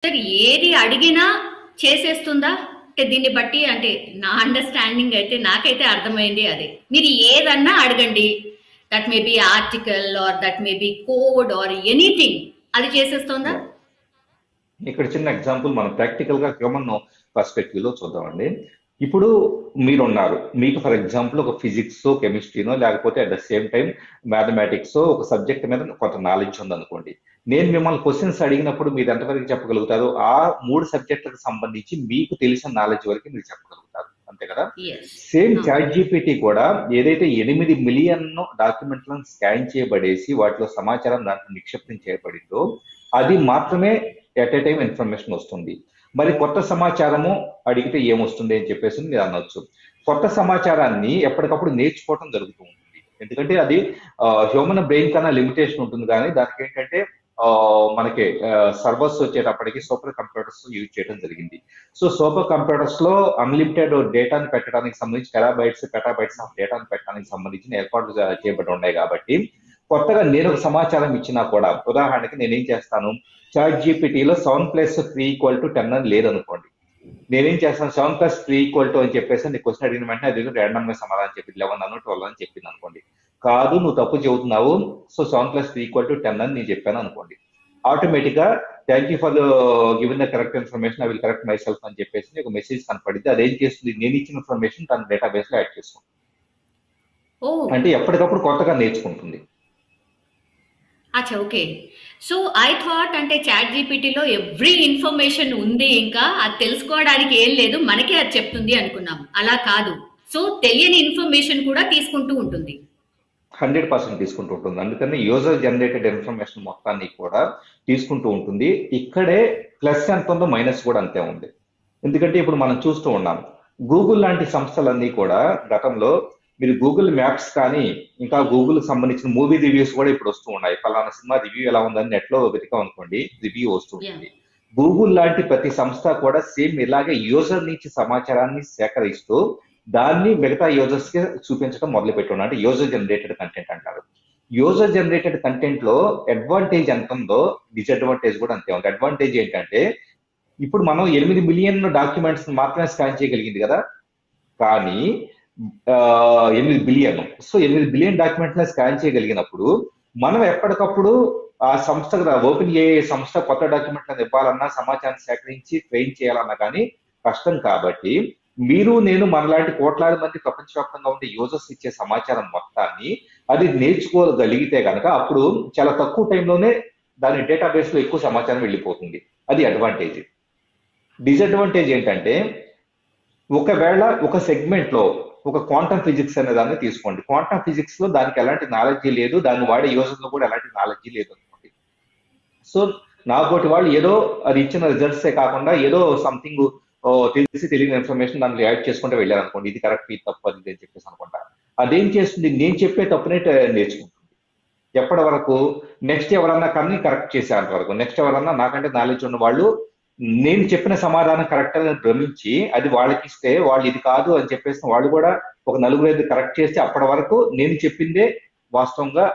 Sir ఏది అడిగినా చేసేస్తుందా? అంటే దీన్ని బట్టి అంటే నా అండర్‌స్టాండింగ్ అయితే నాకైతే అర్థమైంది అదే. మీరు ఏదన్నా అడగండి. That may be article are that may be code or anything అది చేసేస్తోందా? యాహ్! ఇక్కడ చిన్న ఎగ్జాంపుల్ మనం ప్రాక్టికల్ గా హ్యూమన్ పర్స్పెక్టివ్ లో చూద్దామండి. ఇప్పుడు మీరున్నారు. మీకు ఫర్ ఎగ్జాంపుల్ ఒక ఫిజిక్స్, కెమిస్ట్రీనో లేకపోతే at the same time mathematics ఒక సబ్జెక్ట్ మీద కొంత నాలెడ్జ్ ఉందనుకోండి. నేను మిమ్మల్ని క్వశ్చన్స్ అడిగినప్పుడు మీరు ఎంతవరకు చెప్పగలుగుతారు? ఆ 3 సబ్జెక్టులకు సంబంధించి మీకు తెలిసిన నాలెడ్జ్ వరకు మీరు చెప్పగలుగుతారు. అంతే కదా? యెస్. సేమ్ అవును. చాట్ జీపీటీ కూడా ఏదైతే 8 మిలియన్ డాక్యుమెంట్లను స్కాన్ చేయబడేసి వాటిలో సమాచారం దాంట్లో నిక్షిప్తం చేయబడిందో అది మాత్రమే ఎట్ ఏ టైం ఇన్ఫర్మేషన్ వస్తుంది. మరి కొత్త సమాచారము అడిగితే ఏమొస్తుంది అని చెప్పేసి మీరు అనొచ్చు. కొత్త సమాచారాన్ని ఎప్పటికప్పుడు నేర్చుకోవటం జరుగుతూ ఉంటుంది. ఎందుకంటే అది హ్యూమన్ బ్రెయిన్ కన్నా లిమిటేషన్ ఉంటుంది కానీ దానికి ఏంటంటే మనకి సర్వర్స్ వచ్చేటప్పటికి సూపర్ కంప్యూటర్స్ యూజ్ చేయడం జరిగింది. సో సూపర్ కంప్యూటర్స్ లో అన్లిమిటెడ్ డేటాను పెట్టడానికి సంబంధించి టెరాబైట్స్ పెటాబైట్స్ ఆఫ్ డేటాను పెట్టడానికి సంబంధించిన ఏర్పాట్లు చేయబడి ఉన్నాయి కాబట్టి కొత్తగా నేను ఒక సమాచారం ఇచ్చినా కూడా ఉదాహరణకి నేనేం చేస్తాను, చాట్ జీపీటీలో 7+3=10 అని లేదనుకోండి. నేనేం చేస్తాను 7+3=2 అని చెప్పేసి నీకు క్వశ్చన్ అడిగిన వెంటనే అది ర్యాండమ్ గా సమాధానం చెప్పింది 11 అను 12 అని చెప్పింది అనుకోండి. కాదు నువ్వు తప్పు చెబుతున్నావు, సో 7+3=10 అని నేను చెప్పాను అనుకోండి. ఆటోమేటిక్ గా thank you for given the correct information, I will correct my self అని చెప్పేసి ఒక మెసేజ్ కనపడింది. అదేం చేస్తుంది, నేను ఇచ్చిన ఇన్ఫర్మేషన్ తన డేటాబేస్ లో యాడ్ చేసుకుంటుంది. ఓహ్! అంటే ఎప్పటికప్పుడు కొత్తగా నేర్చుకుంటుంది. అచ్చా! ఓకే. సో, ఐ థాట్ అంటే చాట్ జీపీటీలో ఎవ్రీ ఇన్ఫర్మేషన్ ఉంది ఇంకా. అది తెలుసుకోవడానికి ఏం లేదు. మనకే అది చెప్తుంది అనుకున్నాం. అలా కాదు. సో, తెలియని ఇన్ఫర్మేషన్ కూడా తీసుకుంటూ ఉంటుంది. 100% తీసుకుంటూ ఉంటుంది. అందుకని యూజర్ జనరేటెడ్ ఇన్ఫర్మేషన్ మొత్తాన్ని కూడా తీసుకుంటూ ఉంటుంది. ఇక్కడే ప్లస్ ఎంత ఉందో మైనస్ కూడా అంతే ఉంది. ఎందుకంటే ఇప్పుడు మనం చూస్తూ ఉన్నాం. గూగుల్ లాంటి సంస్థలన్నీ కూడా గతంలో మీరు గూగుల్ మ్యాప్స్ కానీ ఇంకా గూగుల్ సంబంధించిన మూవీ రివ్యూస్ కూడా ఇప్పుడు వస్తూ ఉన్నాయి. పలానా సినిమా రివ్యూ ఎలా ఉందని నెట్ లో వెతికాం అనుకోండి, రివ్యూ వస్తూ యాహ్! ఉంటుంది. గూగుల్ లాంటి ప్రతి సంస్థ కూడా సేమ్ ఇలాగే యూజర్ నుంచి సమాచారాన్ని సేకరిస్తూ దాన్ని మిగతా యూజర్స్ కి చూపించడం మొదలు పెట్టున్నాం. అంటే యూజర్ జనరేటెడ్ కంటెంట్ అంటారు. యూజర్ జనరేటెడ్ కంటెంట్ లో అడ్వాంటేజ్ ఎంత ఉందో డిసడ్వాంటేజ్ కూడా అంతే ఉంది. అడ్వాంటేజ్ ఏంటంటే ఇప్పుడు మనం 8 మిలియన్ డాక్యుమెంట్స్ మాత్రమే స్కాన్ చేయగలిగింది కదా, కానీ 8 billion, so 8 billion documents scan చేయగలిగినప్పుడు మనం ఎప్పటికప్పుడు ఆ సంస్థ ఓపెన్ ఏ సంస్థ కొత్త డాక్యుమెంట్లను ఇవ్వాలన్నా సమాచారం సేకరించి ట్రైన్ చేయాలన్నా కానీ కష్టం. కాబట్టి మీరు నేను మనలాంటి కోట్లాది మంది ప్రపంచవ్యాప్తంగా ఉండే యూజర్స్ ఇచ్చే సమాచారం మొత్తాన్ని అది నేర్చుకోగలిగితే కనుక అప్పుడు చాలా తక్కువ టైంలోనే దాని డేటాబేస్ లో ఎక్కువ సమాచారం వెళ్ళిపోతుంది. అది అడ్వాంటేజ్. డిసడ్వాంటేజ్ ఏంటంటే ఒకవేళ ఒక సెగ్మెంట్ లో ఒక క్వాంటమ్ ఫిజిక్స్ అనే దాన్ని తీసుకోండి. క్వాంటమ్ ఫిజిక్స్ లో దానికి ఎలాంటి నాలెడ్జ్ లేదు, దాన్ని వాడే యూజర్ లో కూడా ఎలాంటి నాలెడ్జ్ లేదు అనుకోండి. సో నాతోటి వాళ్ళు ఏదో అది ఇచ్చిన రిజల్ట్సే కాకుండా ఏదో సంథింగ్ తెలిసి తెలియని ఇన్ఫర్మేషన్ దాంట్లో యాడ్ చేసుకుంటూ వెళ్ళారు అనుకోండి, ఇది కరెక్ట్ ఇది తప్పు అది అని చెప్పేసి అనుకుంటా. అదేం చేస్తుంది, నేను చెప్పే తప్పునే నేర్చుకుంటుంది. ఎప్పటి వరకు, నెక్స్ట్ ఎవరన్నా కానీ కరెక్ట్ చేసేంత వరకు. నెక్స్ట్ ఎవరన్నా నాకంటే నాలెడ్జ్ ఉన్న వాళ్ళు నేను చెప్పిన సమాధానం కరెక్ట్ అని భ్రమించి అది వాళ్ళకి ఇస్తే వాళ్ళు ఇది కాదు అని చెప్పేసి వాళ్ళు కూడా ఒక 4-5 కరెక్ట్ చేస్తే అప్పటి వరకు నేను చెప్పిందే వాస్తవంగా